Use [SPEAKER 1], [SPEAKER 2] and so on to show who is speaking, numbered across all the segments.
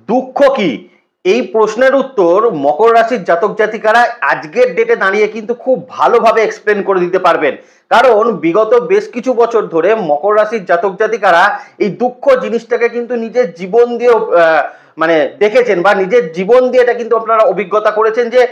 [SPEAKER 1] দুঃখ কি? এই প্রশ্নের উত্তর মকর রাশির জাতক জাতিকারা আজকের ডেটে দাঁড়িয়ে কিন্তু খুব ভালোভাবে এক্সপ্লেন করে দিতে পারবেন। কারণ বিগত বেশ কিছু বছর ধরে মকর রাশির জাতক জাতিকারা এই দুঃখ জিনিসটাকে কিন্তু নিজের জীবন দিয়ে মানে দেখেছেন, বা নিজের জীবন দিয়ে এটা কিন্তু আপনারা অভিজ্ঞতা করেছেন যে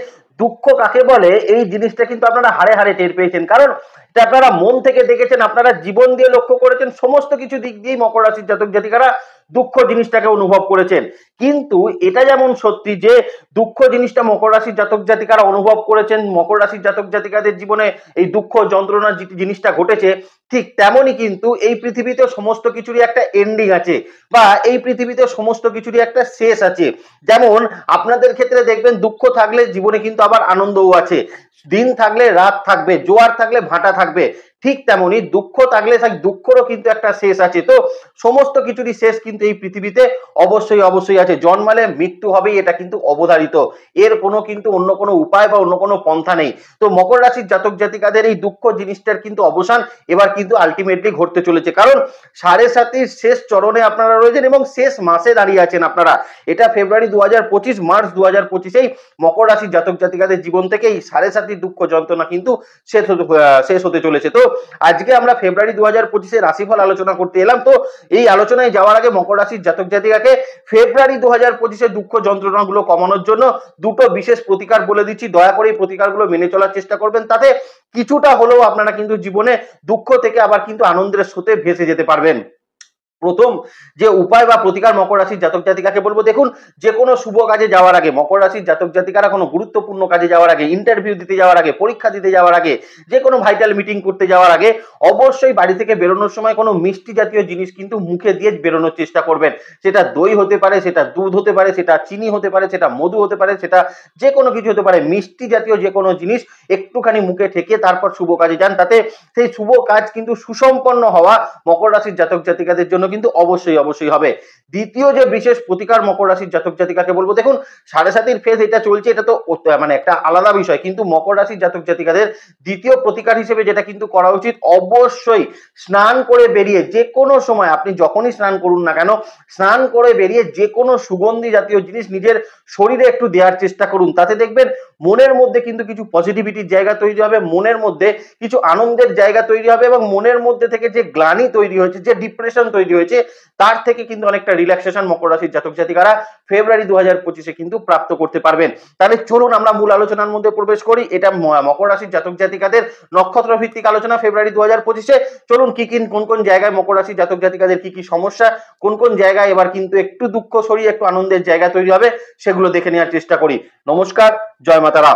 [SPEAKER 1] দুঃখ কাকে বলে। এই জিনিসটা কিন্তু আপনারা হাড়ে হাড়ে টের পেয়েছেন, কারণ এটা আপনারা মন থেকে দেখেছেন, আপনারা জীবন দিয়ে লক্ষ্য করেছেন, সমস্ত কিছু দিক দিয়ে মকর রাশির জাতক জাতিকারা দুঃখ জিনিসটাকে অনুভব করেছেন। কিন্তু এটা যেমন সত্যি যে দুঃখ জিনিসটা মকর রাশির জাতক জাতিকারা অনুভব করেছেন, মকর রাশির জাতক জাতিকাদের জীবনে এই দুঃখ যন্ত্রণা জিনিসটা ঘটেছে, ঠিক তেমনই কিন্তু এই পৃথিবীতে সমস্ত কিছুরই একটা এন্ডিং আছে, বা এই পৃথিবীতে সমস্ত কিছুরই একটা শেষ আছে। যেমন আপনাদের ক্ষেত্রে দেখবেন দুঃখ থাকলে জীবনে কিন্তু আবার আনন্দও আছে, দিন থাকলে রাত থাকবে, জোয়ার থাকলে ভাটা থাকবে, ঠিক তেমনি দুঃখ থাকলে দুঃখেরও কিন্তু একটা শেষ আছে। তো সমস্ত কিছুরই শেষ কিন্তু এই পৃথিবীতে অবশ্যই অবশ্যই আছে। জন্মালে মৃত্যু হবেই, এটা কিন্তু অবধারিত, এর কোনো কিন্তু অন্য কোনো উপায় বা অন্য কোনো পন্থা নেই। তো মকর রাশির জাতক জাতিকাদের এই দুঃখ জিনিসটার কিন্তু অবসান এবার কিন্তু আলটিমেটলি ঘটতে চলেছে, কারণ 7.5 শেষ চরণে আপনারা রয়েছেন এবং শেষ মাসে দাঁড়িয়ে আছেন আপনারা। এটা ফেব্রুয়ারি 2025, মার্চ 2025 মকর রাশির জাতক জাতিকাদের জীবন থেকে এই 7.5 দুঃখ যন্ত্রণা কিন্তু শেষ হতে চলেছে। তো আজকে আমরা ফেব্রুয়ারি 2025 রাশিফল আলোচনা করতে এলাম। তো এই আলোচনায় যাওয়ার আগে মকর রাশির জাতক জাতিকাকে ফেব্রুয়ারি 2025 দুঃখ যন্ত্রণাগুলো কমানোর জন্য দুটো বিশেষ প্রতিকার বলে দিচ্ছি। দয়া করে এই প্রতিকারগুলো মেনে চলার চেষ্টা করবেন, তাতে কিছুটা হলেও আপনারা কিন্তু জীবনে দুঃখ থেকে আবার কিন্তু আনন্দের স্রোতে ভেসে যেতে পারবেন। প্রথম যে উপায় বা প্রতিকার মকর রাশির জাতক জাতিকাকে বলবো, দেখুন, যে কোনো শুভ কাজে যাওয়ার আগে মকর রাশির জাতক জাতিকারা কোনো গুরুত্বপূর্ণ কাজে যাওয়ার আগে, ইন্টারভিউ দিতে যাওয়ার আগে, পরীক্ষা দিতে যাওয়ার আগে, যে কোনো ভাইটাল মিটিং করতে যাওয়ার আগে অবশ্যই বাড়ি থেকে বেরোনোর সময় কোনো মিষ্টি জাতীয় জিনিস কিন্তু মুখে দিয়ে বেরোনোর চেষ্টা করবেন। সেটা দই হতে পারে, সেটা দুধ হতে পারে, সেটা চিনি হতে পারে, সেটা মধু হতে পারে, সেটা যে কোনো কিছু হতে পারে, মিষ্টি জাতীয় যে কোনো জিনিস একটুখানি মুখে ঠেকে তারপর শুভ কাজে যান, তাতে সেই শুভ কাজ কিন্তু সুসম্পন্ন হওয়া মকর রাশির জাতক জাতিকাদের জন্য কিন্তু অবশ্যই অবশ্যই হবে। দ্বিতীয় যে বিশেষ প্রতিকার মকর রাশির জাতক জাতিকাকে বলবো, দেখুন, 7.5 ফেজ এটা চলছে, এটা তো মানে একটা আলাদা বিষয়, কিন্তু মকর রাশির জাতক জাতিকাদের দ্বিতীয় প্রতিকার হিসেবে যেটা কিন্তু করা উচিত, অবশ্যই স্নান করে বেরিয়ে যে কোনো সময়, আপনি যখনই স্নান করুন না কেন, স্নান করে বেরিয়ে যে কোনো সুগন্ধি জাতীয় জিনিস নিজের শরীরে একটু দেওয়ার চেষ্টা করুন। তাতে দেখবেন মনের মধ্যে কিন্তু কিছু পজিটিভিটির জায়গা তৈরি হবে, মনের মধ্যে কিছু আনন্দের জায়গা তৈরি হবে, এবং মনের মধ্যে থেকে যে গ্লানি তৈরি হয়েছে, যে ডিপ্রেশন তৈরি হয়েছে, তার থেকে কিন্তু অনেকটা রিল্যাক্সেশন মকর রাশির জাতক জাতিকারা ফেব্রুয়ারি 2025 কিন্তু প্রাপ্ত করতে পারবেন। তাহলে চলুন আমরা মূল আলোচনার মধ্যে প্রবেশ করি। এটা মকর রাশির জাতক জাতিকাদের নক্ষত্র ভিত্তিক আলোচনা ফেব্রুয়ারি 2025। চলুন কোন কোন জায়গায় মকর রাশির জাতক জাতিকাদের কি কি সমস্যা, কোন কোন জায়গায় এবার কিন্তু একটু দুঃখ সরিয়ে একটু আনন্দের জায়গা তৈরি হবে, সেগুলো দেখে নেওয়ার চেষ্টা করি। নমস্কার, জয় মাতারা।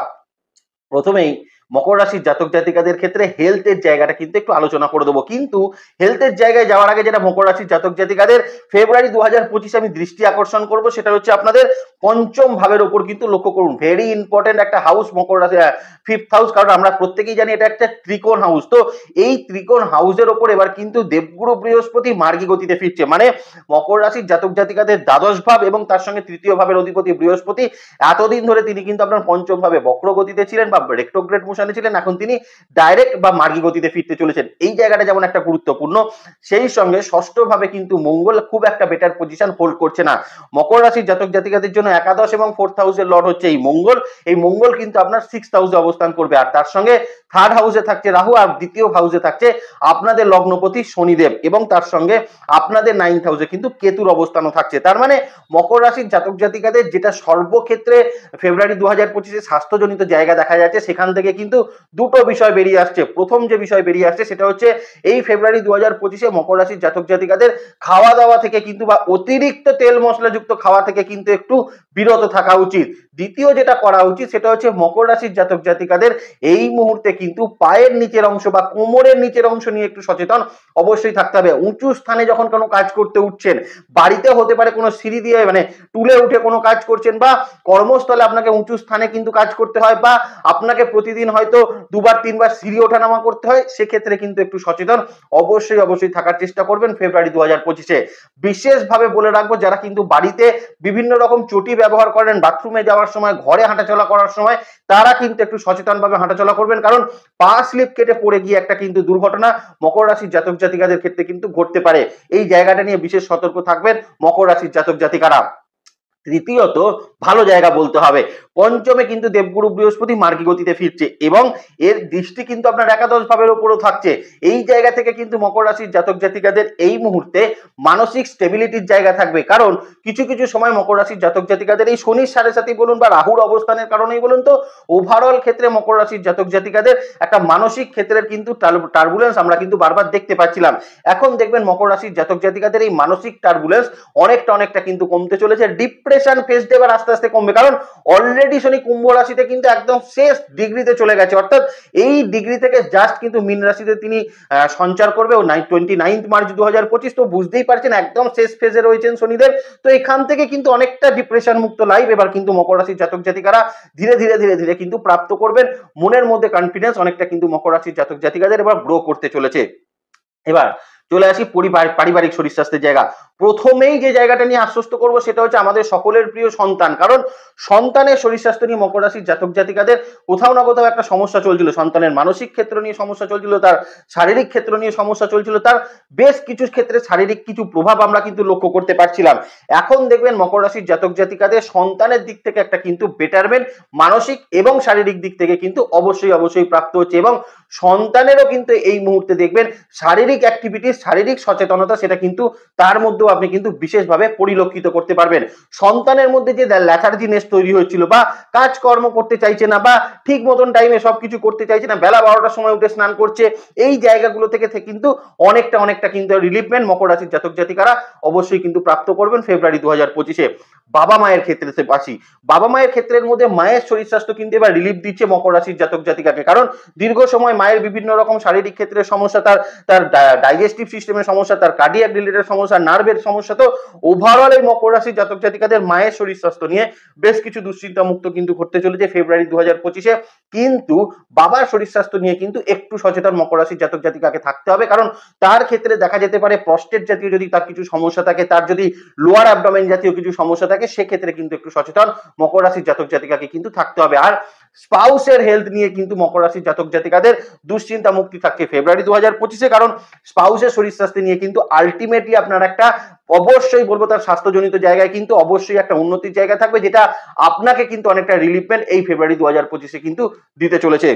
[SPEAKER 1] প্রথমেই মকর রাশির জাতক জাতিকাদের ক্ষেত্রে হেলথের জায়গাটা কিন্তু একটু আলোচনা করে দেবো, কিন্তু হেলথের জায়গায় যাওয়ার আগে যেটা মকর রাশির জাতক জাতিকাদের ফেব্রুয়ারি 2025 আমি দৃষ্টি আকর্ষণ করব, সেটা হচ্ছে আপনাদের পঞ্চম ভাবের ওপর কিন্তু লক্ষ্য করুন। ভেরি ইম্পর্টেন্ট একটা হাউস মকর রাশি, 5th হাউস, কারণ আমরা প্রত্যেকেই জানি এটা একটা ত্রিকোণ হাউস। তো এই ত্রিকোণ হাউসের ওপর এবার কিন্তু দেবগুরু বৃহস্পতি মার্গী গতিতে ফিরছে, মানে মকর রাশির জাতক জাতিকাদের দ্বাদশ ভাব এবং তার সঙ্গে তৃতীয় ভাবের অধিপতি বৃহস্পতি, এতদিন ধরে তিনি কিন্তু আপনার পঞ্চম ভাবে বক্র গতিতে ছিলেন বা রেট্রোগ্রেড মোশনে ছিলেন, এখন তিনি ডাইরেক্ট বা মার্গী গতিতে ফিরতে চলেছেন। এই জায়গাটা যেমন একটা গুরুত্বপূর্ণ, সেই সঙ্গে ষষ্ঠ ভাবে কিন্তু মঙ্গল খুব একটা বেটার পজিশন হোল্ড করছে না। মকর রাশির জাতক জাতিকাদের জন্য একাদশ এবং 4th হাউসের লর্ড হচ্ছে এই মঙ্গল। এই মঙ্গল কিন্তু আপনার 6th হাউসে অবস্থান করবে, আর তার সঙ্গে 3rd হাউসে থাকছে রাহু, আর দ্বিতীয় হাউসে থাকছে আপনাদের লগ্নপতি শনিদেব, এবং তার সঙ্গে আপনাদের 9th হাউসে কিন্তু কেতুর অবস্থানও থাকছে। তার মানে মকর রাশির জাতক জাতিকাদের যেটা সর্বক্ষেত্রে ফেব্রুয়ারি 2025 স্বাস্থ্যজনিত জায়গা দেখা যাচ্ছে, সেখান থেকে কিন্তু দুটো বিষয় বেরিয়ে আসছে। প্রথম যে বিষয় বেরিয়ে আসছে সেটা হচ্ছে এই ফেব্রুয়ারি 2025 মকর রাশির জাতক জাতিকাদের খাওয়া দাওয়া থেকে কিন্তু বা অতিরিক্ত তেল মশলাযুক্ত খাওয়া থেকে কিন্তু একটু বিরত থাকা উচিত। দ্বিতীয় যেটা করা উচিত সেটা হচ্ছে মকর রাশির জাতক জাতিকাদের এই মুহূর্তে কিন্তু পায়ের নিচের অংশ বা কোমরের নিচের অংশ নিয়ে একটু সচেতন অবশ্যই থাকতে হবে। উঁচু স্থানে যখন কোনো কাজ করতে উঠছেন, বাড়িতে হতে পারে কোনো সিঁড়ি দিয়ে মানে টুলে উঠে কোনো কাজ করছেন, বা কর্মস্থলে আপনাকে উঁচু স্থানে কিন্তু কাজ করতে হয়, বা আপনাকে প্রতিদিন হয়তো 2-3 বার সিঁড়ি ওঠানামা করতে হয়, সেক্ষেত্রে কিন্তু একটু সচেতন অবশ্যই অবশ্যই থাকার চেষ্টা করবেন ফেব্রুয়ারি 2025। বিশেষভাবে বলে রাখবো, যারা কিন্তু বাড়িতে বিভিন্ন রকম চটি ব্যবহার করেন বাথরুমে যাওয়ার সময়, ঘরে হাঁটাচলা করার সময়, তারা কিন্তু একটু সচেতনভাবে হাঁটাচলা করবেন, কারণ পা স্লিপ কেটে পড়ে গিয়ে একটা কিন্তু দুর্ঘটনা মকর রাশির জাতক জাতিকাদের ক্ষেত্রে কিন্তু ঘটতে পারে। এই জায়গাটা নিয়ে বিশেষ সতর্ক থাকবেন মকর রাশির জাতক জাতিকারা। তৃতীয়ত ভালো জায়গা বলতে হবে, পঞ্চমে কিন্তু দেবগুরু বৃহস্পতি মার্গী গতিতে ফিরছে এবং এর দৃষ্টি কিন্তু আপনার একাদশ ভাবের উপরও থাকছে। এই জায়গা থেকে কিন্তু মকর রাশির জাতক জাতিকাদের এই মুহূর্তে মানসিক স্টেবিলিটির জায়গা থাকবে, কারণ কিছু কিছু সময় মকর রাশির জাতক জাতিকাদের এই শনির সাড়ে সাথী বলুন বা রাহুর অবস্থানের কারণেই বলুন, তো ওভারঅল ক্ষেত্রে মকর রাশির জাতক জাতিকাদের একটা মানসিক ক্ষেত্রের কিন্তু টার্বুলেন্স আমরা কিন্তু বারবার দেখতে পাচ্ছিলাম। এখন দেখবেন মকর রাশির জাতক জাতিকাদের এই মানসিক টার্বুলেন্স অনেকটা কিন্তু কমতে চলেছে, ডিপ্রেশন ফেজড এবার আস্তে আস্তে কমবে, কারণ অলরেডি শনি কুম্ভ রাশিতে কিন্তু একদম শেষ ডিগ্রিতে চলে গেছে, অর্থাৎ এই ডিগ্রি থেকে জাস্ট কিন্তু মীন রাশিতে তিনি সঞ্চার করবে ও 29 মার্চ 2025। তো বুঝতেই পারছেন একদম শেষ ফেজে রয়েছেন শনিদেব। তো এখান থেকে কিন্তু অনেকটা ডিপ্রেশন মুক্ত লাইফ এবার কিন্তু মকর রাশির জাতক জাতিকারা ধীরে ধীরে কিন্তু প্রাপ্ত করবেন। মনের মধ্যে কনফিডেন্স অনেকটা কিন্তু মকর রাশির জাতক জাতিকাদের এবার গ্রো করতে চলেছে। এবার চলে আসি পারিবারিক শরীর স্বাস্থ্যের জায়গা। প্রথমেই যে জায়গাটা নিয়ে আশ্বস্ত করবো সেটা হচ্ছে আমাদের সকলের প্রিয় সন্তান, কারণ সন্তানের শরীর স্বাস্থ্য নিয়ে মকর রাশির জাতক জাতিকাদের কোথাও না কোথাও একটা সমস্যা চলছিল। সন্তানের মানসিক ক্ষেত্র নিয়ে সমস্যা চলছিল, তার শারীরিক ক্ষেত্র নিয়ে সমস্যা চলছিল, তার বেশ কিছু ক্ষেত্রে শারীরিক কিছু প্রভাব আমরা কিন্তু লক্ষ্য করতে পারছিলাম। এখন দেখবেন মকর রাশির জাতক জাতিকাদের সন্তানের দিক থেকে একটা কিন্তু বেটারমেন্ট মানসিক এবং শারীরিক দিক থেকে কিন্তু অবশ্যই প্রাপ্ত হচ্ছে, এবং সন্তানেরও কিন্তু এই মুহূর্তে দেখবেন শারীরিক অ্যাক্টিভিটি, শারীরিক সচেতনতা সেটা কিন্তু তার মধ্যেও আপনি কিন্তু বিশেষভাবে পরিলক্ষিত করতে পারবেন। সন্তানের মধ্যে যে ল্যাথার্জিনেস তৈরি হচ্ছিল বা কাজকর্ম করতে চাইছে না বা ঠিক মতন টাইমে সবকিছু করতে চাইছে না, বেলা 12টার সময় উঠে স্নান করছে, এই জায়গাগুলো থেকে কিন্তু অনেকটা কিন্তু রিলিফমেন্ট মকর রাশির জাতক জাতিকারা অবশ্যই কিন্তু প্রাপ্ত করবেন ফেব্রুয়ারি 2025-এ। বাবা মায়ের ক্ষেত্রে আসি, বাবা মায়ের ক্ষেত্রের মধ্যে মায়ের শরীর স্বাস্থ্য কিন্তু এবার রিলিফ দিচ্ছে মকর রাশির জাতক জাতিকাকে, কারণ দীর্ঘ সময় মায়ের বিভিন্ন রকম শারীরিক ক্ষেত্রের সমস্যা, তার ডাইজেস্টিভ সিস্টেমের সমস্যা, তার কার্ডিয়াক রিলেটেড সমস্যা, নার্ভের সমস্যা, তো ওভারঅল এই মকর রাশির জাতক জাতিকাদের মায়ের শরীর স্বাস্থ্য নিয়ে বেশ কিছু দুশ্চিন্তা মুক্ত কিন্তু ঘটতে চলেছে ফেব্রুয়ারি 2025-এ। কিন্তু বাবার শরীর স্বাস্থ্য নিয়ে কিন্তু একটু সচেতন মকর রাশির জাতক জাতিকাকে থাকতে হবে, কারণ তার ক্ষেত্রে দেখা যেতে পারে প্রস্টেট জাতীয় যদি তার কিছু সমস্যা থাকে, তার যদি লোয়ার অ্যাবডোমেন জাতীয় কিছু সমস্যা থাকে, সেক্ষেত্রে কিন্তু একটু সচেতন মকর রাশির জাতক জাতিকাকে কিন্তু থাকতে হবে। আর স্পাউসের হেলথ নিয়ে কিন্তু মকর রাশির জাতক জাতিকাদের দুশ্চিন্তা মুক্তি থাকছে ফেব্রুয়ারি 2025-এ, কারণ স্পাউসের শরীর স্বাস্থ্য নিয়ে কিন্তু আলটিমেটলি আপনার একটা অবশ্যই বলবো তার স্বাস্থ্যজনিত জায়গায় কিন্তু অবশ্যই একটা উন্নতির জায়গা থাকবে, যেটা আপনাকে কিন্তু অনেকটা রিলিফমেন্ট এই ফেব্রুয়ারি 2025-এ কিন্তু দিতে চলেছে।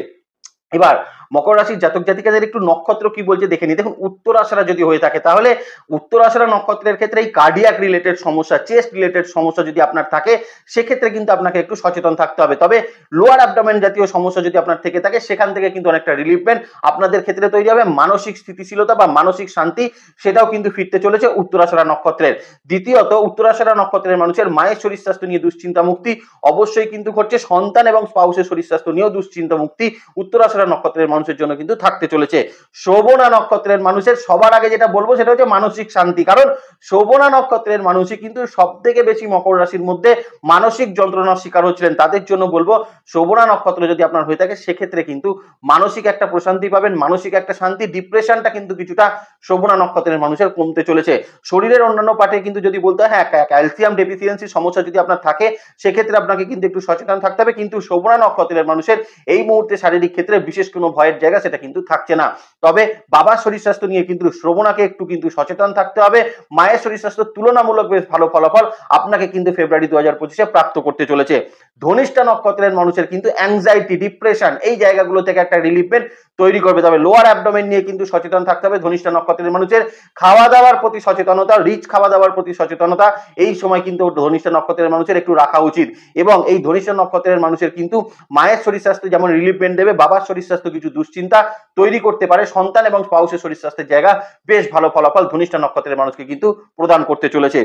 [SPEAKER 1] এবার মকর রাশির জাতক জাতিকাদের একটু নক্ষত্র কি বলছে দেখে নি। দেখুন উত্তরাষাঢ়া যদি হয়ে থাকে তাহলে উত্তরাষাঢ়া নক্ষত্রের ক্ষেত্রে এই কার্ডিয়াক রিলেটেড সমস্যা, চেস্ট রিলেটেড সমস্যা যদি আপনার থাকে, সেক্ষেত্রে কিন্তু আপনাকে একটু সচেতন থাকতে হবে। তবে লোয়ার অ্যাবডোমেন জাতীয় সমস্যা যদি আপনার থেকে থাকে, সেখান থেকে কিন্তু অনেকটা রিলিফমেন্ট আপনাদের ক্ষেত্রে তৈরি হবে। মানসিক স্থিতিশীলতা বা মানসিক শান্তি সেটাও কিন্তু ফিরতে চলেছে উত্তরাষাঢ়া নক্ষত্রের। দ্বিতীয়ত উত্তরাষাঢ়া নক্ষত্রের মানুষের মায়ের শরীর স্বাস্থ্য নিয়ে দুশ্চিন্তা মুক্তি অবশ্যই কিন্তু ঘটছে, সন্তান এবং স্পাউসের শরীর স্বাস্থ্য নিয়েও দুশ্চিন্তা মুক্তি উত্তরাষাঢ়া নক্ষত্রের মানুষের জন্য কিন্তু থাকতে চলেছে। শোভনা নক্ষত্রের মানুষের সবার আগে যেটা বলবো সেটা হচ্ছে মানসিক শান্তি, কারণ শোভনা নক্ষত্রের মানুষই কিন্তু সব থেকে বেশি মকর রাশির মধ্যে মানসিক যন্ত্রণার শিকার হচ্ছিলেন। তাদের জন্য বলবো শোভনা নক্ষত্র যদি আপনার হয়ে থাকে, সেক্ষেত্রে কিন্তু মানসিক একটা প্রশান্তি পাবেন, মানসিক একটা শান্তি, ডিপ্রেশনটা কিন্তু কিছুটা শোভনা নক্ষত্রের মানুষের কমতে চলেছে। শরীরের অন্যান্য পার্টে কিন্তু যদি বলতে হয়, হ্যাঁ ক্যালসিয়াম ডেফিসিয়েন্সির সমস্যা যদি আপনার থাকে, সেক্ষেত্রে আপনাকে কিন্তু একটু সচেতন থাকতে হবে। কিন্তু শোভনা নক্ষত্রের মানুষের এই মুহূর্তে শারীরিক ক্ষেত্রে বিশেষ কোনো ভয়ের জায়গা সেটা কিন্তু থাকছে না। তবে বাবার শরীর স্বাস্থ্য নিয়ে কিন্তু শ্রবণাকে একটু কিন্তু সচেতন থাকতে হবে। মায়ের শরীর স্বাস্থ্য তুলনামূলক বেশ ভালো ফলাফল আপনাকে কিন্তু ফেব্রুয়ারি 2025-এ প্রাপ্ত করতে চলেছে। ধনিষ্ঠা নক্ষত্রের মানুষের কিন্তু অ্যাংজাইটি, ডিপ্রেশন এই জায়গাগুলো থেকে একটা রিলিফমেন্ট তৈরি করবে। তবে লোয়ার অ্যাবডোমেন নিয়ে কিন্তু সচেতন থাকতে হবে ধনিষ্ঠা নক্ষত্রের মানুষের। খাওয়া দাওয়ার প্রতি সচেতনতা, রিচ খাওয়া দাওয়ার প্রতি সচেতনতা এই সময় কিন্তু ধনিষ্ঠা নক্ষত্রের মানুষের একটু রাখা উচিত। এবং এই ধনিষ্ঠা নক্ষত্রের মানুষের কিন্তু মায়ের শরীর স্বাস্থ্য যেমন রিলিফমেন্ট দেবে, বাবার শরীর স্বাস্থ্য কিছু দুশ্চিন্তা তৈরি করতে পারে, সন্তান এবং স্পাউসের শরীর স্বাস্থ্যের জায়গা বেশ ভালো ফলাফল ধনিষ্ঠা নক্ষত্রের মানুষকে কিন্তু প্রদান করতে চলেছে।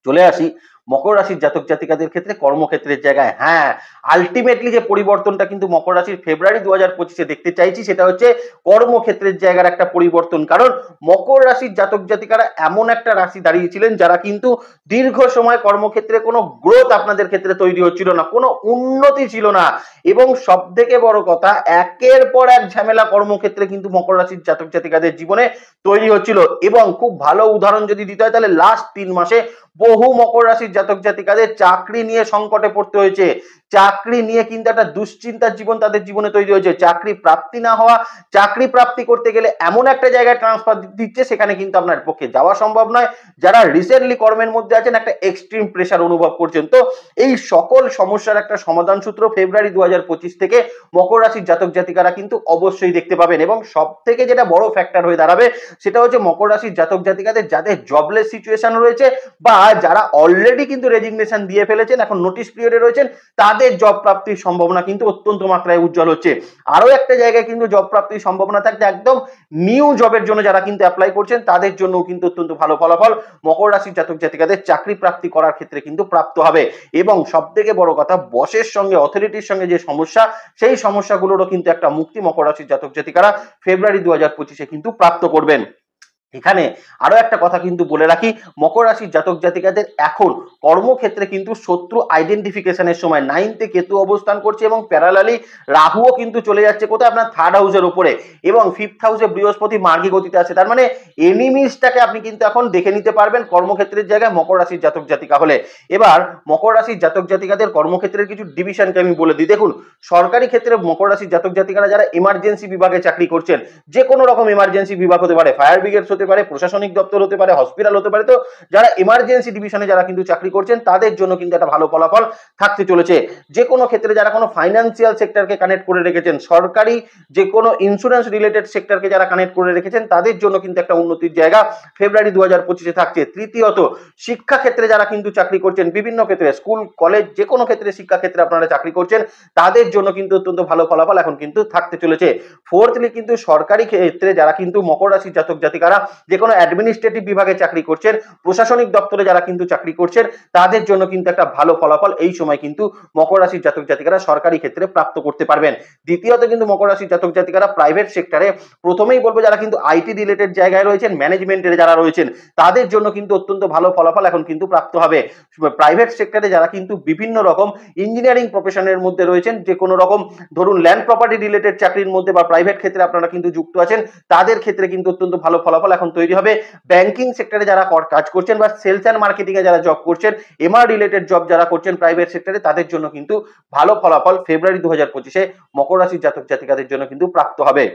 [SPEAKER 1] চলে আসি মকর রাশির জাতক জাতিকাদের ক্ষেত্রে কর্মক্ষেত্রের জায়গায়। হ্যাঁ, আলটিমেটলি যে পরিবর্তনটা কিন্তু মকর রাশির ফেব্রুয়ারি 2025-এ দেখতে চাইছি, সেটা হচ্ছে কর্মক্ষেত্রের জায়গার একটা পরিবর্তন। কারণ মকর রাশির জাতক জাতিকারা এমন একটা রাশি দাঁড়িয়েছিলেন যারা কিন্তু দীর্ঘ সময় কর্মক্ষেত্রে কোনো গ্রোথ আপনাদের ক্ষেত্রে তৈরি হচ্ছিল না, কোনো উন্নতি ছিল না, এবং সব থেকে বড় কথা একের পর এক ঝামেলা কর্মক্ষেত্রে কিন্তু মকর রাশির জাতক জাতিকাদের জীবনে তৈরি হচ্ছিল। এবং খুব ভালো উদাহরণ যদি দিতে হয়, তাহলে লাস্ট 3 মাসে বহু মকর রাশির জাতক জাতিকাদের চাকরি নিয়ে সংকটে পড়তে হয়েছে। চাকরি নিয়ে কিন্তু একটা দুশ্চিন্তার জীবন তাদের জীবনে তৈরি হয়েছে। চাকরি প্রাপ্তি না হওয়া, চাকরি প্রাপ্তি করতে গেলে এমন একটা জায়গায় ট্রান্সফার দিচ্ছে সেখানে কিন্তু আপনার পক্ষে যাওয়া সম্ভব নয়। যারা রিসেন্টলি কর্মের মধ্যে আছেন একটা এক্সট্রিম প্রেশার অনুভব করছেন। তো এই সকল সমস্যার একটা সমাধান সূত্র ফেব্রুয়ারি 2025 থেকে মকর রাশির জাতক জাতিকারা কিন্তু অবশ্যই দেখতে পাবেন। এবং সব থেকে যেটা বড় ফ্যাক্টর হয়ে দাঁড়াবে সেটা হচ্ছে মকর রাশির জাতক জাতিকাদের যাদের জবলেস সিচুয়েশন রয়েছে বা যারা অলরেডি কিন্তু রেজিগনেশন দিয়ে ফেলেছেন, এখন নোটিশ পিরিয়ডে রয়েছেন, তাদের জব প্রাপ্তির সম্ভাবনা কিন্তু অত্যন্ত মাত্রায় উজ্জ্বল হচ্ছে। আরো একটা জায়গায় কিন্তু জব প্রাপ্তির সম্ভাবনা থাকছে একদম নিউ জবের জন্য যারা কিন্তু অ্যাপ্লাই করছেন তাদের জন্য কিন্তু অত্যন্ত ভালো ফলাফল মকর রাশির জাতক জাতিকাদের চাকরি প্রাপ্তি করার ক্ষেত্রে কিন্তু প্রাপ্ত হবে। এবং সব থেকে বড় কথা, বসের সঙ্গে অথরিটির সঙ্গে যে সমস্যা, সেই সমস্যাগুলোরও কিন্তু একটা মুক্তি মকর রাশির জাতক জাতিকারা ফেব্রুয়ারি 2025-এ কিন্তু প্রাপ্ত করবেন। এখানে আরো একটা কথা কিন্তু বলে রাখি, মকর রাশির জাতক জাতিকাদের এখন কর্মক্ষেত্রে কিন্তু শত্রু আইডেন্টিফিকেশনের সময় 9তে কেতু অবস্থান করছে এবং প্যারালালি রাহুও কিন্তু চলে যাচ্ছে কোথায়, আপনার 3rd হাউসের উপরে, এবং 5th হাউসে বৃহস্পতি মার্গী গতিতে আছে। তার মানে এনিমিসটাকে আপনি কিন্তু এখন দেখে নিতে পারবেন কর্মক্ষেত্রের জায়গায় মকর রাশির জাতক জাতিকা হলে। এবার মকর রাশির জাতক জাতিকাদের কর্মক্ষেত্রের কিছু ডিভিশনকে আমি বলে দিই। দেখুন, সরকারি ক্ষেত্রে মকর রাশির জাতক জাতিকারা যারা এমার্জেন্সি বিভাগে চাকরি করছেন, যে কোনো রকম এমার্জেন্সি বিভাগ হতে পারে, ফায়ার ব্রিগেড হতে পারে, প্রশাসনিক দপ্তর হতে পারে, হসপিটাল হতে পারে, তো যারা এমার্জেন্সি ডিভিশনে যারা কিন্তু চাকরি করছেন তাদের জন্য কিন্তু একটা ভালো ফলাফল থাকতে চলেছে। যে কোনো ক্ষেত্রে যারা কোনো ফাইন্যান্সিয়াল সেক্টরকে কানেক্ট করে রেখেছেন, সরকারি যে কোনো ইন্স্যুরেন্স রিলেটেড সেক্টরকে যারা কানেক্ট করে রেখেছেন তাদের জন্য কিন্তু একটা উন্নতির জায়গা ফেব্রুয়ারি 2025-এ থাকছে। তৃতীয়ত, শিক্ষা ক্ষেত্রে যারা কিন্তু চাকরি করছেন, বিভিন্ন ক্ষেত্রে স্কুল কলেজ যে কোনো ক্ষেত্রে শিক্ষা ক্ষেত্রে আপনারা চাকরি করছেন তাদের জন্য কিন্তু অত্যন্ত ভালো ফলাফল এখন কিন্তু থাকতে চলেছে। ফোর্থলি, কিন্তু সরকারি ক্ষেত্রে যারা কিন্তু মকর রাশির জাতক জাতিকারা যে কোনো অ্যাডমিনিস্ট্রেটিভ বিভাগে চাকরি করছেন, প্রশাসনিক দপ্তরে যারা কিন্তু চাকরি করছেন তাদের জন্য কিন্তু একটা ভালো ফলাফল এই সময় কিন্তু মকর রাশির জাতক জাতিকারা সরকারি ক্ষেত্রে প্রাপ্ত করতে পারবেন। দ্বিতীয়ত, কিন্তু মকর রাশির জাতক জাতিকারা প্রাইভেট সেক্টরে, প্রথমেই বলবো যারা কিন্তু আইটি রিলেটেড জায়গায় রয়েছেন, ম্যানেজমেন্টের যারা রয়েছেন তাদের জন্য কিন্তু অত্যন্ত ভালো ফলাফল এখন কিন্তু প্রাপ্ত হবে। প্রাইভেট সেক্টরে যারা কিন্তু বিভিন্ন রকম ইঞ্জিনিয়ারিং প্রফেশনের মধ্যে রয়েছেন, যে কোনো রকম ধরুন ল্যান্ড প্রপার্টি রিলেটেড চাকরির মধ্যে বা প্রাইভেট ক্ষেত্রে আপনারা কিন্তু যুক্ত আছেন, তাদের ক্ষেত্রে কিন্তু অত্যন্ত ভালো ফলাফল এখন তৈরি হবে। ব্যাংকিং সেক্টরে যারা কাজ করছেন বা সেলস অ্যান্ড মার্কেটিং এ যারা জব করছেন, এমআর রিলেটেড জব যারা করছেন প্রাইভেট সেক্টরে, তাদের জন্য কিন্তু ভালো ফলাফল ফেব্রুয়ারি 2025-এ মকর রাশির জাতক জাতিকাদের জন্য কিন্তু প্রাপ্ত হবে।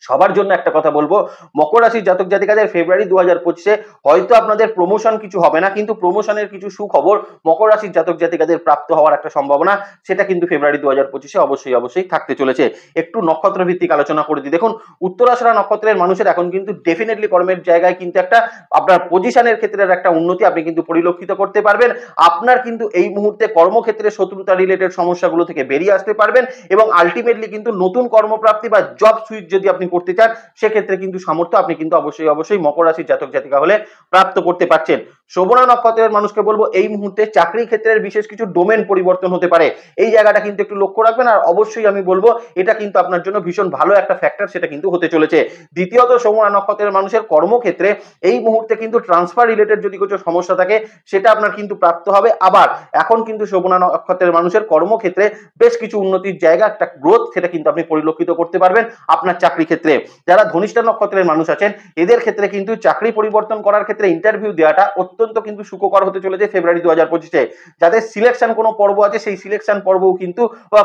[SPEAKER 1] সবার জন্য একটা কথা বলবো, মকর রাশির জাতক জাতিকাদের ফেব্রুয়ারি 2025-এ হয়তো আপনাদের প্রমোশন কিছু হবে না, কিন্তু প্রমোশনের কিছু সুখবর মকর রাশির জাতক জাতিকাদের প্রাপ্ত হওয়ার একটা সম্ভাবনা, সেটা কিন্তু ফেব্রুয়ারি 2025-এ অবশ্যই থাকতে চলেছে। একটু নক্ষত্র ভিত্তিক আলোচনা করে দিই। দেখুন, উত্তরাষাঢ়া নক্ষত্রের মানুষের এখন কিন্তু ডেফিনেটলি কর্মের জায়গায় কিন্তু একটা আপনার পজিশনের ক্ষেত্রে একটা উন্নতি আপনি কিন্তু পরিলক্ষিত করতে পারবেন। আপনার কিন্তু এই মুহূর্তে কর্মক্ষেত্রে শত্রুতা রিলেটেড সমস্যাগুলো থেকে বেরিয়ে আসতে পারবেন এবং আলটিমেটলি কিন্তু নতুন কর্মপ্রাপ্তি বা জব সুইচ যদি আপনি করতে চান সেক্ষেত্রে কিন্তু সামর্থ্য আপনি কিন্তু অবশ্যই মকর রাশির জাতক জাতিকা হলে প্রাপ্ত করতে পারছেন। শোভনা নক্ষত্রের মানুষকে বলবো এই মুহূর্তে চাকরি ক্ষেত্রের বিশেষ কিছু ডোমেন পরিবর্তন হতে পারে, এই জায়গাটা কিন্তু একটু লক্ষ্য রাখবেন। আর অবশ্যই আমি বলবো এটা কিন্তু আপনার জন্য ভীষণ ভালো একটা ফ্যাক্টর, সেটা কিন্তু হতে চলেছে। দ্বিতীয়ত, শোভনা নক্ষত্রের মানুষের কর্মক্ষেত্রে এই মুহূর্তে কিন্তু ট্রান্সফার রিলেটেড যদি কিছু সমস্যা থাকে সেটা আপনার কিন্তু প্রাপ্ত হবে। আবার এখন কিন্তু শোভনা নক্ষত্রের মানুষের কর্মক্ষেত্রে বেশ কিছু উন্নতির জায়গা, একটা গ্রোথ, সেটা কিন্তু আপনি পরিলক্ষিত করতে পারবেন আপনার চাকরি ক্ষেত্রে। যারা ধনিষ্ঠা নক্ষত্রের মানুষ আছেন এদের ক্ষেত্রে কিন্তু চাকরি পরিবর্তন করার ক্ষেত্রে ইন্টারভিউ দেওয়াটা অত্যন্ত কিন্তু সুখকর হতে চলেছে ফেব্রুয়ারি 2025-এ। যাদের সিলেকশন কোনো পর্ব আছে সেই সিলেকশন পর্বও কিন্তু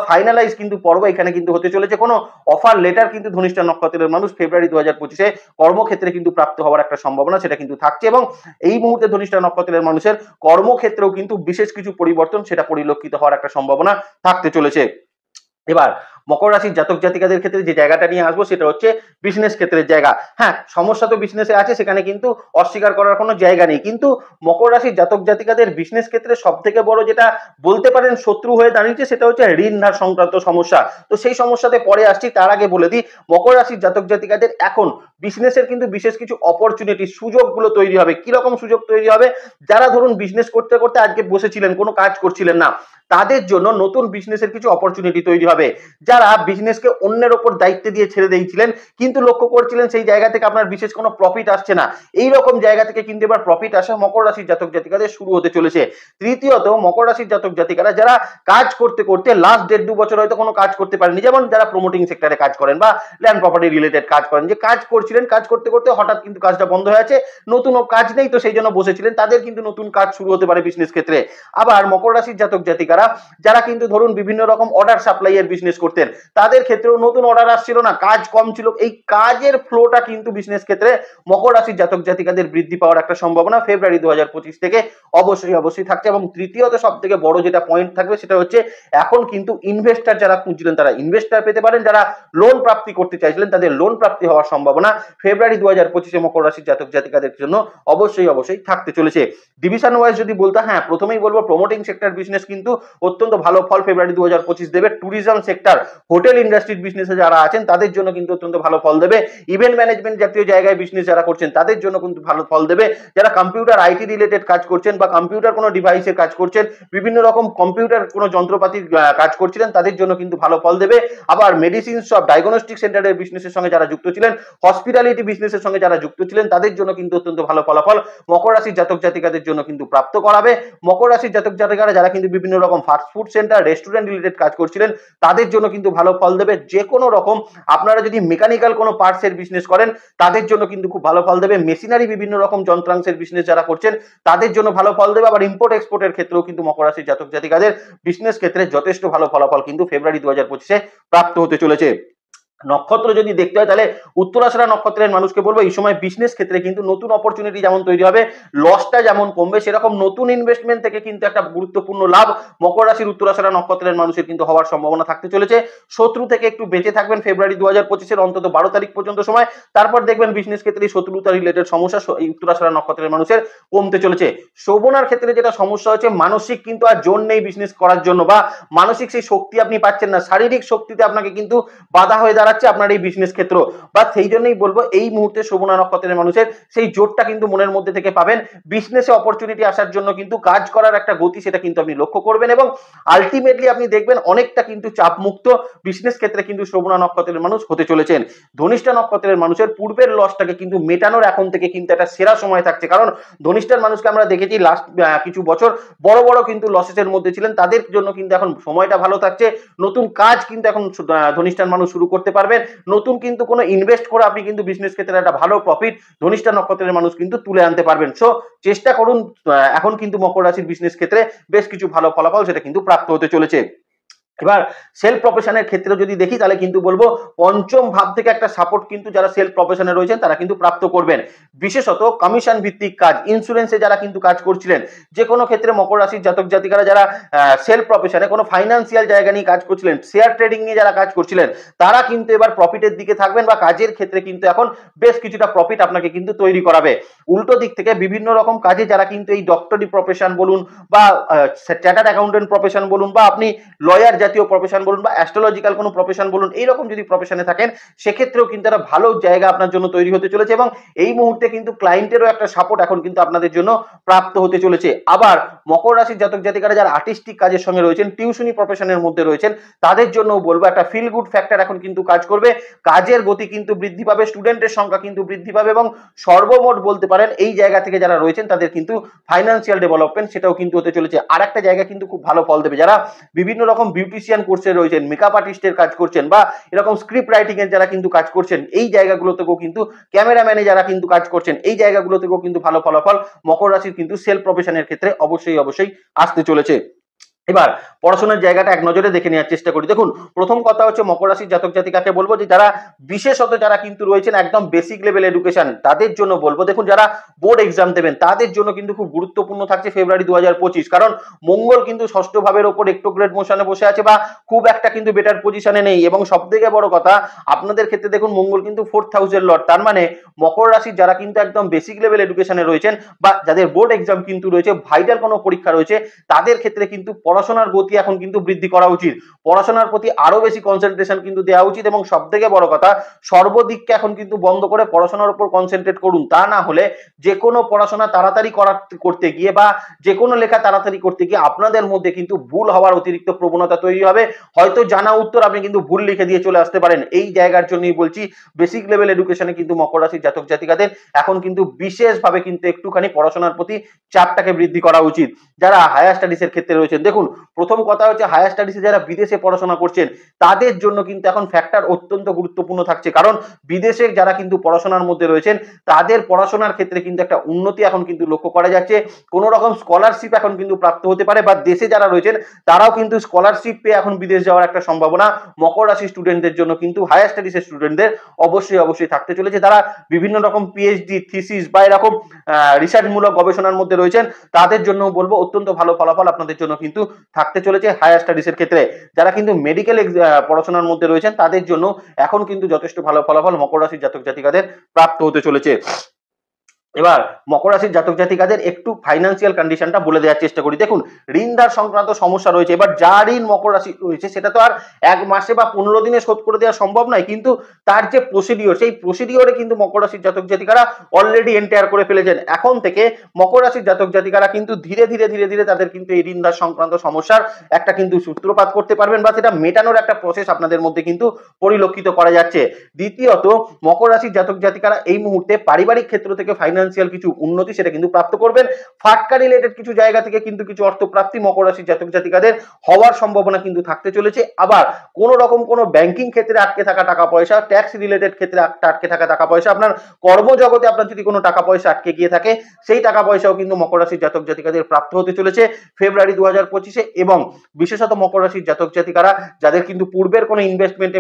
[SPEAKER 1] ফাইনালাইজ কিন্তু পর্ব এখানে কিন্তু হতে চলেছে। কোনো অফার লেটার কিন্তু ধনিষ্ঠা নক্ষত্রের মানুষ ফেব্রুয়ারি 2025-এ কর্মক্ষেত্রে কিন্তু প্রাপ্ত হওয়ার একটা সম্ভাবনা সেটা কিন্তু থাকছে। এবং এই মুহূর্তে ধনিষ্ঠা নক্ষত্রের মানুষের কর্মক্ষেত্রেও কিন্তু বিশেষ কিছু পরিবর্তন সেটা পরিলক্ষিত হওয়ার একটা সম্ভাবনা থাকতে চলেছে। এবার মকর রাশির জাতক জাতিকাদের ক্ষেত্রে যে জায়গাটা নিয়ে আসবো সেটা হচ্ছে বিজনেস ক্ষেত্রের জায়গা। হ্যাঁ, সমস্যা তো বিজনেসে আছে, সেখানে কিন্তু অস্বীকার করার কোনো জায়গা নেই, কিন্তু মকর রাশির জাতক জাতিকাদের বিজনেস ক্ষেত্রে সব থেকে বড় যেটা বলতে পারেন শত্রু হয়ে দাঁড়িয়েছে সেটা হচ্ছে ঋণ ধার সংক্রান্ত সমস্যা। তো সেই সমস্যাতে পরে আসছি, তার আগে বলে দিই মকর রাশির জাতক জাতিকাদের এখন বিজনেসের কিন্তু বিশেষ কিছু অপরচুনিটি, সুযোগগুলো তৈরি হবে। কিরকম সুযোগ তৈরি হবে? যারা ধরুন বিজনেস করতে করতে আজকে বসেছিলেন, কোনো কাজ করছিলেন না, তাদের জন্য নতুন বিজনেসের কিছু অপরচুনিটি তৈরি হবে। যা যারা বিজনেসকে অন্যের ওপর দায়িত্ব দিয়ে ছেড়ে দিয়েছিলেন, কিন্তু লক্ষ্য করছিলেন সেই জায়গা থেকে আপনার বিশেষ কোনো প্রফিট আসছে না, এই রকম জায়গা থেকে কিন্তু এবার প্রফিট আসা মকর রাশির জাতক জাতিকাদের শুরু হতে চলেছে। তৃতীয়ত, মকর রাশির জাতক জাতিকারা যারা কাজ করতে করতে লাস্ট 1.5-2 বছর হয়তো কোনো কাজ করতে পারেনি, যেমন যারা প্রমোটিং সেক্টরে কাজ করেন বা ল্যান্ড প্রপার্টি রিলেটেড কাজ করেন, যে কাজ করছিলেন, কাজ করতে করতে হঠাৎ কিন্তু কাজটা বন্ধ হয়ে আছে, নতুন কাজ নেই, তো সেই জন্য বসেছিলেন, তাদের কিন্তু নতুন কাজ শুরু হতে পারে বিজনেস ক্ষেত্রে। আবার মকর রাশির জাতক জাতিকারা যারা কিন্তু ধরুন বিভিন্ন রকম অর্ডার সাপ্লাই এর বিজনেস করতেন, তাদের ক্ষেত্রেও নতুন অর্ডার আসছিল না, কাজ কম ছিল, এই কাজের ফ্লোটা কিন্তু বিজনেস ক্ষেত্রে মকর রাশির জাতক জাতিকাদের বৃদ্ধি পাওয়ার একটা সম্ভাবনা ফেব্রুয়ারি 2025 থেকে অবশ্যই থাকছে। এবং তৃতীয়ত সব থেকে বড় যেটা পয়েন্ট থাকবে সেটা হচ্ছে এখন কিন্তু ইনভেস্টার যারা খুঁজছিলেন তারা ইনভেস্টার পেতে পারেন, যারা লোন প্রাপ্তি করতে চাইছিলেন তাদের লোন প্রাপ্তি হওয়ার সম্ভাবনা ফেব্রুয়ারি 2025 মকর রাশির জাতক জাতিকাদের জন্য অবশ্যই থাকতে চলেছে। ডিভিশন ওয়াইজ যদি বলতে, হ্যাঁ প্রথমেই বলবো প্রমোটিং সেক্টর বিজনেস কিন্তু অত্যন্ত ভালো ফল ফেব্রুয়ারি 2025 দেবে। ট্যুরিজম সেক্টর, হোটেল ইন্ডাস্ট্রির বিজনেসে যারা আছেন তাদের জন্য কিন্তু অত্যন্ত ভালো ফল দেবে। ইভেন্ট ম্যানেজমেন্ট জাতীয় জায়গায় বিজনেস যারা করছেন তাদের জন্য কিন্তু ভালো ফল দেবে। যারা কম্পিউটার আইটি রিলেটেড কাজ করছেন বা কম্পিউটার কোনো ডিভাইসের কাজ করছেন, বিভিন্ন রকম কম্পিউটার কোনো যন্ত্রপাতির কাজ করছিলেন, তাদের জন্য কিন্তু ভালো ফল দেবে। আবার মেডিসিন শপ, ডায়াগনস্টিক সেন্টারের বিজনেসের সঙ্গে যারা যুক্ত ছিলেন, হসপিটালিটি বিজনেসের সঙ্গে যারা যুক্ত ছিলেন, তাদের জন্য কিন্তু অত্যন্ত ভালো ফলাফল মকর রাশির জাতক জাতিকাদের জন্য কিন্তু প্রাপ্ত করাবে। মকর রাশির জাতক জাতিকারা যারা কিন্তু বিভিন্ন রকম fast food centre, restaurant related কাজ করছিলেন, তাদের জন্য কিন্তু ভালো ফল দেবে। যে কোনো রকম আপনারা যদি মেকানিক্যাল কোনো পার্টসের বিজনেস করেন, তাদের জন্য কিন্তু খুব ভালো ফল দেবে। মেশিনারি বিভিন্ন রকম যন্ত্রাংশের বিজনেস যারা করছেন, তাদের জন্য ভালো ফল দেবে। আবার ইম্পোর্ট এক্সপোর্টের ক্ষেত্রেও কিন্তু মকর রাশির জাতক জাতিকাদের বিজনেস ক্ষেত্রে যথেষ্ট ভালো ফলাফল কিন্তু ফেব্রুয়ারি 2025 প্রাপ্ত হতে চলেছে। নক্ষত্র যদি দেখতে হয় তাহলে উত্তরাষাঢ়া নক্ষত্রের মানুষকে বলবো এই সময় বিজনেস ক্ষেত্রে কিন্তু নতুন অপরচুনিটি যেমন তৈরি হবে, লসটা যেমন কমবে, সেরকম নতুন ইনভেস্টমেন্ট থেকে কিন্তু একটা গুরুত্বপূর্ণ লাভ মকর রাশির উত্তরাষাঢ়া নক্ষত্রের মানুষের কিন্তু হওয়ার সম্ভাবনা থাকতে চলেছে। শত্রু থেকে একটু বেঁচে থাকবেন ফেব্রুয়ারি 2025 অন্তত 12 তারিখ পর্যন্ত সময়, তারপর দেখবেন বিজনেস ক্ষেত্রে শত্রুতা রিলেটেড সমস্যা এই উত্তরাষাঢ়া নক্ষত্রের মানুষের কমতে চলেছে। শোভনার ক্ষেত্রে যেটা সমস্যা হচ্ছে, মানসিক কিন্তু আর জোর নেই বিজনেস করার জন্য, বা মানসিক সেই শক্তি আপনি পাচ্ছেন না, শারীরিক শক্তিতে আপনাকে কিন্তু বাধা হয়ে দাঁড়াচ্ছে আপনার এই বিজনেস ক্ষেত্র। বা সেই জন্যই বলবো এই মুহূর্তে শোভনা নক্ষত্রের মানুষের সেই জোরটা কিন্তু মনের মধ্যে থেকে পাবেন। বিজনেসে অপরচুনিটি আসার জন্য কিন্তু কাজ করার একটা গতি সেটা কিন্তু আপনি লক্ষ্য করবেন, এবং আলটিমেটলি আপনি দেখবেন অনেকটা কিন্তু চাপ মুক্ত বিজনেস ক্ষেত্রে কিন্তু শোভনা নক্ষত্রের মানুষ হতে চলেছেন। ধনিষ্ঠা নক্ষত্রের মানুষের পূর্বের লসটাকে কিন্তু মেটানোর এখন থেকে কিন্তু একটা সেরা সময় থাকছে, কারণ ধনিষ্ঠার মানুষকে আমরা দেখেছি লাস্ট কিছু বছর বড় বড় কিন্তু লসেসের মধ্যে ছিলেন, তাদের জন্য কিন্তু এখন সময়টা ভালো থাকছে। নতুন কাজ কিন্তু এখন ধনিষ্ঠার মানুষ শুরু করতে পারবেন, নতুন কিন্তু কোনো ইনভেস্ট করে আপনি কিন্তু বিজনেস ক্ষেত্রে একটা ভালো প্রফিট ধনিষ্ঠা নক্ষত্রের মানুষ কিন্তু তুলে আনতে পারবেন। সো চেষ্টা করুন, এখন কিন্তু মকর রাশির বিজনেস ক্ষেত্রে বেশ কিছু ভালো ফলাফল সেটা কিন্তু প্রাপ্ত হতে চলেছে। এবার সেলফ প্রফেশনের ক্ষেত্রে যদি দেখি তাহলে কিন্তু বলবো পঞ্চম ভাব থেকে একটা সাপোর্ট কিন্তু যারা সেলফ প্রফেশনে রয়েছেন তারা কিন্তু প্রাপ্ত করবেন। বিশেষত কমিশন ভিত্তিক কাজ, ইন্স্যুরেন্সে যারা কিন্তু কাজ করছিলেন, যে কোনো ক্ষেত্রে মকর রাশির জাতক জাতিকারা যারা সেলফ প্রফেশনে কোনো ফাইন্যান্সিয়াল জায়গা নিয়ে কাজ করছিলেন, শেয়ার ট্রেডিং নিয়ে যারা কাজ করছিলেন, তারা কিন্তু এবার প্রফিটের দিকে থাকবেন, বা কাজের ক্ষেত্রে কিন্তু এখন বেশ কিছুটা প্রফিট আপনাকে কিন্তু তৈরি করাবে। উল্টো দিক থেকে বিভিন্ন রকম কাজে যারা কিন্তু এই ডক্টরি প্রফেশন বলুন, বা চার্টার্ড অ্যাকাউন্টেন্ট প্রফেশন বলুন, বা আপনি লয়ার জাতীয় প্রফেশন বলুন, বা অ্যাস্ট্রোলজিক্যাল কোনো প্রফেশন বলুন, এইরকম যদি প্রফেশনে থাকেন সেক্ষেত্রেও কিন্তু একটা ভালো জায়গা আপনার জন্য তৈরি হতে চলেছে, এবং এই মুহূর্তে কিন্তু ক্লায়েন্টেরও একটা সাপোর্ট এখন কিন্তু আপনাদের জন্য প্রাপ্ত হতে চলেছে। আবার মকর রাশির জাতক জাতিকারা যারা আর্টিস্টিক কাজের সঙ্গে রয়েছেন, টিউশনি প্রফেশনের মধ্যে রয়েছেন, তাদের জন্য বলবো একটা ফিল গুড ফ্যাক্টর এখন কিন্তু কাজ করবে, কাজের গতি কিন্তু বৃদ্ধি পাবে, স্টুডেন্টের সংখ্যা কিন্তু বৃদ্ধি পাবে, এবং সর্বমোট বলতে পারেন এই জায়গা থেকে যারা রয়েছেন তাদের কিন্তু ফাইন্যান্সিয়াল ডেভেলপমেন্ট সেটাও কিন্তু হতে চলেছে। আর একটা জায়গা কিন্তু খুব ভালো ফল দেবে, যারা বিভিন্ন রকম বিউটিশিয়ান কোর্সে রয়েছেন, মেকআপ আর্টিস্টের কাজ করছেন, বা এরকম স্ক্রিপ্ট রাইটিং এর যারা কিন্তু কাজ করছেন, এই জায়গাগুলো থেকেও কিন্তু ক্যামেরাম্যানে যারা কিন্তু কাজ করছেন, এই জায়গাগুলো থেকেও কিন্তু ভালো ফলাফল মকর রাশির কিন্তু সেলফ প্রফেশনের ক্ষেত্রে অবশ্যই আসতে চলেছে। এবার পড়াশোনার জায়গাটা এক নজরে দেখে নেওয়ার চেষ্টা করি। দেখুন, প্রথম কথা হচ্ছে মকর রাশির জাতক জাতিকাকে বলবো যে যারা বিশেষত যারা কিন্তু রয়েছেন একদম বেসিক লেভেল এডুকেশন, তাদের জন্য বলবো দেখুন যারা বোর্ড এক্সাম দেবেন তাদের জন্য কিন্তু খুব গুরুত্বপূর্ণ থাকছে ফেব্রুয়ারি 2025, কারণ মঙ্গল কিন্তু ষষ্ঠ ভাবের ওপর রেট্রোগ্রেড মোশনে বসে আছে, বা খুব একটা কিন্তু বেটার পজিশনে নেই, এবং সব থেকে বড় কথা আপনাদের ক্ষেত্রে দেখুন মঙ্গল কিন্তু 4th হাউসের লর্ড, তার মানে মকর রাশির যারা কিন্তু একদম বেসিক লেভেল এডুকেশনে রয়েছেন, বা যাদের বোর্ড এক্সাম কিন্তু রয়েছে, ভাইটাল কোনো পরীক্ষা রয়েছে, তাদের ক্ষেত্রে কিন্তু পড়াশোনার গতি এখন কিন্তু বৃদ্ধি করা উচিত, পড়াশোনার প্রতি আরো বেশি কনসেন্ট্রেশন কিন্তু দেওয়া উচিত, এবং সব থেকে বড় কথা সর্বদিককে এখন কিন্তু বন্ধ করে পড়াশোনার উপর কনসেন্ট্রেট করুন। তা না হলে যে কোনো পড়াশোনা তাড়াতাড়ি করতে গিয়ে বা যে কোনো লেখা তাড়াতাড়ি করতে গিয়ে আপনাদের মধ্যে কিন্তু ভুল হওয়ার অতিরিক্ত প্রবণতা তৈরি হবে। হয়তো জানা উত্তর আপনি কিন্তু ভুল লিখে দিয়ে চলে আসতে পারেন। এই জায়গার জন্যই বলছি বেসিক লেভেল এডুকেশনে কিন্তু মকর রাশির জাতক জাতিকাদের এখন কিন্তু বিশেষভাবে কিন্তু একটুখানি পড়াশোনার প্রতি চাপটাকে বৃদ্ধি করা উচিত। যারা হায়ার স্টাডিজ এর ক্ষেত্রে রয়েছেন, দেখুন প্রথম কথা হচ্ছে হায়ার স্টাডিজে যারা বিদেশে পড়াশোনা করছেন তাদের জন্য কিন্তু এখন ফ্যাক্টর অত্যন্ত গুরুত্বপূর্ণ থাকছে, কারণ বিদেশে যারা কিন্তু পড়াশোনার মধ্যে রয়েছেন তাদের পড়াশোনার ক্ষেত্রে কিন্তু একটা উন্নতি এখন কিন্তু লক্ষ্য করা যাচ্ছে। কোন রকম স্কলারশিপ এখন কিন্তু প্রাপ্ত হতে পারে, বা দেশে যারা রয়েছেন তারাও কিন্তু স্কলারশিপ পেয়ে এখন বিদেশ যাওয়ার একটা সম্ভাবনা মকর রাশি স্টুডেন্টদের জন্য কিন্তু হায়ার স্টাডিজের স্টুডেন্টদের অবশ্যই থাকতে চলেছে। তারা বিভিন্ন রকম পিএইচডি থিসিস বা এরকম রিসার্চ মূলক গবেষণার মধ্যে রয়েছেন তাদের জন্য বলবো অত্যন্ত ভালো ফলাফল আপনাদের জন্য কিন্তু থাকতে চলেছে হায়ার স্টাডিজ এর ক্ষেত্রে। যারা কিন্তু মেডিকেল পড়াশোনার মধ্যে রয়েছেন তাদের জন্য এখন কিন্তু যথেষ্ট ভালো ফলাফল মকর রাশির জাতক জাতিকাদের প্রাপ্ত হতে চলেছে। এবার মকর রাশির জাতক জাতিকাদের একটু ফাইন্যান্সিয়াল কন্ডিশনটা বলে দেওয়ার চেষ্টা করি। দেখুন ঋণদার সংক্রান্ত সমস্যা রয়েছে। এবার যা ঋণ মকর রাশি রয়েছে সেটা তো আর এক মাসে বা 15 দিনে শোধ করে দেওয়া সম্ভব নয়, কিন্তু তার যে প্রসিডিওর সেই প্রসিডিওরে কিন্তু মকর রাশির জাতক জাতিকারা অলরেডি এন্টার করে ফেলেছেন। এখন থেকে মকর রাশির জাতক জাতিকারা কিন্তু ধীরে ধীরে তাদের কিন্তু এই ঋণদার সংক্রান্ত সমস্যার একটা কিন্তু সূত্রপাত করতে পারবেন, বা সেটা মেটানোর একটা প্রসেস আপনাদের মধ্যে কিন্তু পরিলক্ষিত করা যাচ্ছে। দ্বিতীয়ত মকর রাশির জাতক জাতিকারা এই মুহূর্তে পারিবারিক ক্ষেত্র থেকে ফাইন্যান্সিয়াল কিছু উন্নতি সেটা কিন্তু প্রাপ্ত করবেন। ফাটকা রিলেটেড কিছু জায়গা থেকে কিন্তু কিছু অর্থ প্রাপ্তি মকর রাশির জাতক জাতিকাদের হওয়ার সম্ভাবনা কিন্তু থাকতে চলেছে। আবার কোন রকম কোন ব্যাংকিং ক্ষেত্রে আটকে থাকা টাকা পয়সা, ট্যাক্স রিলেটেড ক্ষেত্রে আটকে থাকা টাকা পয়সা, আপনার কর্মজগতে আপনার যদি কোনো টাকা পয়সা আটকে গিয়ে থাকে সেই টাকা পয়সাও কিন্তু মকর রাশির জাতক জাতিকাদের প্রাপ্ত হতে চলেছে ফেব্রুয়ারি 2025-এ। এবং বিশেষত মকর রাশির জাতক জাতিকারা যাদের কিন্তু পূর্বের কোনো ইনভেস্টমেন্টে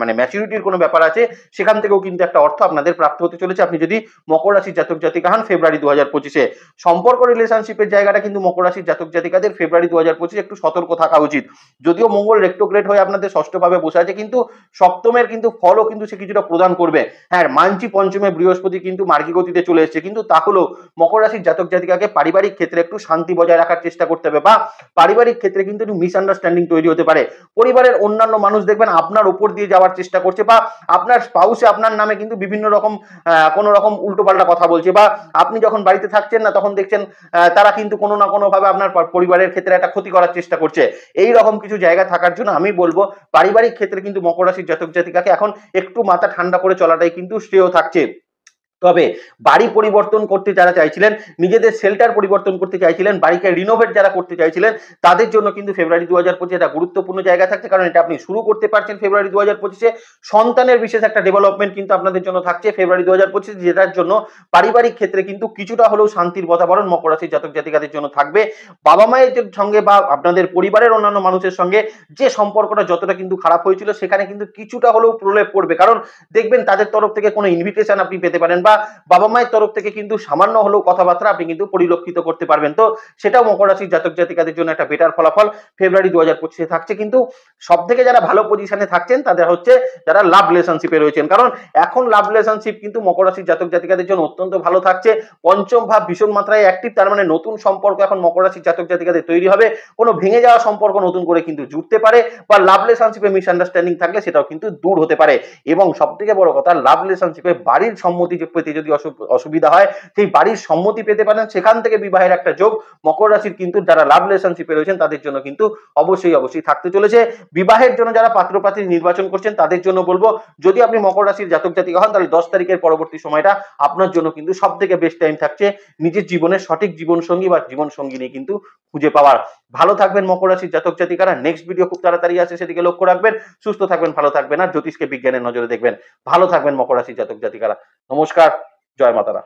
[SPEAKER 1] মানে ম্যাচুরিটির কোনো ব্যাপার আছে সেখান থেকেও কিন্তু একটা অর্থ আপনাদের প্রাপ্ত হতে চলেছে আপনি যদি মকর রাশির জাতক জাতিকা হন ফেব্রুয়ারি 2025-এ। সম্পর্ক রিলেশনশিপের জায়গাটা কিন্তু মকর রাশির জাতক জাতিকাদের ফেব্রুয়ারি 2025 একটু সতর্ক থাকা উচিত। যদিও মঙ্গল রেট্রোগ্রেড হয়ে আপনাদের ষষ্ঠভাবে বসে আছে, কিন্তু সপ্তমের কিন্তু ফলও কিন্তু সে কিছুটা প্রদান করবে। হ্যাঁ, মানছি পঞ্চমে বৃহস্পতি কিন্তু মার্গী গতিতে চলে এসেছে, কিন্তু তাহলেও মকর রাশির জাতক জাতিকাকে পারিবারিক ক্ষেত্রে একটু শান্তি বজায় রাখার চেষ্টা করতে হবে, বা পারিবারিক ক্ষেত্রে কিন্তু একটু মিসআন্ডারস্ট্যান্ডিং তৈরি হতে পারে। পরিবারের অন্যান্য মানুষ দেখবেন আপনার উপর দিয়ে যাওয়ার চেষ্টা করছে, বা আপনার স্পাউসে আপনার নামে কিন্তু বিভিন্ন রকম কোন রকম উল্টোপাল্টা কথা বলছে, বা আপনি যখন বাড়িতে থাকছেন না তখন দেখছেন তারা কিন্তু কোনো না কোনো ভাবে আপনার পরিবারের ক্ষেত্রে একটা ক্ষতি করার চেষ্টা করছে। এই রকম কিছু জায়গা থাকার জন্য আমি বলবো পারিবারিক ক্ষেত্রে কিন্তু মকর রাশির জাতক জাতিকাকে এখন একটু মাথা ঠান্ডা করে চলাটাই কিন্তু শ্রেয় থাকছে। তবে বাড়ি পরিবর্তন করতে যারা চাইছিলেন, নিজেদের শেল্টার পরিবর্তন করতে চাইছিলেন, বাড়িকে রিনোভেট যারা করতে চাইছিলেন তাদের জন্য কিন্তু ফেব্রুয়ারি 2025 এটা গুরুত্বপূর্ণ জায়গা থাকছে, কারণ এটা আপনি শুরু করতে পারছেন ফেব্রুয়ারি 2025-এ। সন্তানের বিশেষ একটা ডেভেলপমেন্ট কিন্তু আপনাদের জন্য থাকছে ফেব্রুয়ারি 2025, যেটার জন্য পারিবারিক ক্ষেত্রে কিন্তু কিছুটা হলেও শান্তির বাতাবরণ মকর রাশির জাতক জাতিকাদের জন্য থাকবে। বাবা মায়ের সঙ্গে বা আপনাদের পরিবারের অন্যান্য মানুষের সঙ্গে যে সম্পর্কটা যতটা কিন্তু খারাপ হয়েছিল সেখানে কিন্তু কিছুটা হলেও প্রলেপ পড়বে, কারণ দেখবেন তাদের তরফ থেকে কোনো ইনভিটেশন আপনি পেতে পারেন, বা বাবা মায়ের তরফ থেকে কিন্তু সামান্য হলেও কথাবার্তা আপনি কিন্তু পরিলক্ষিত করতে পারবেন। তো সেটাও মকর রাশির জাতক জাতিকাদের জন্য একটা বেটার ফলাফল ফেব্রুয়ারি 2025-এ থাকছে। কিন্তু সব থেকে যারা ভালো পজিশনে থাকছেন তাদের হচ্ছে যারা লাভ রিলেশনশিপে রয়েছেন, কারণ এখন লাভ রিলেশনশিপ কিন্তু মকর রাশির জাতক জাতিকাদের জন্য অত্যন্ত ভালো থাকছে। পঞ্চম ভাব ভীষণ মাত্রায় অ্যাক্টিভ, তার মানে নতুন সম্পর্ক এখন মকর রাশির জাতক জাতিকাদের তৈরি হবে। কোনো ভেঙে যাওয়া সম্পর্ক নতুন করে কিন্তু জুড়তে পারে, বা লাভ রিলেশনশিপে মিসআন্ডারস্ট্যান্ডিং থাকলে সেটাও কিন্তু দূর হতে পারে। এবং সব থেকে বড় কথা, লাভ রিলেশনশিপে বাড়ির সম্মতি পেতে যদি অসুবিধা হয় সেই বাড়ির সম্মতি পেতে পারেন, সেখান থেকে বিবাহের একটা যোগ মকর রাশির কিন্তু যারা লাভ রিলেশনশিপে রয়েছেন তাদের জন্য কিন্তু অবশ্যই থাকতে চলেছে। বিবাহের জন্য যারা পাত্রপাত্রী নির্বাচন করছেন তাদের জন্য বলবো, যদি আপনি মকর রাশির জাতক জাতিকা হন তাহলে 10 তারিখের পরবর্তী সময়টা আপনার জন্য কিন্তু সব থেকে বেস্ট টাইম থাকছে নিজের জীবনের সঠিক জীবন সঙ্গী বা জীবন সঙ্গিনী কিন্তু খুঁজে পাওয়ার। ভালো থাকবেন মকর রাশির জাতক জাতিকারা। নেক্সট ভিডিও খুব তাড়াতাড়ি আসে, সেদিকে লক্ষ্য রাখবেন। সুস্থ থাকবেন, ভালো থাকবেন, আর জ্যোতিষকে বিজ্ঞানের নজরে দেখবেন। ভালো থাকবেন মকর রাশির জাতক জাতিকারা। নমস্কার, জয় মাতারা।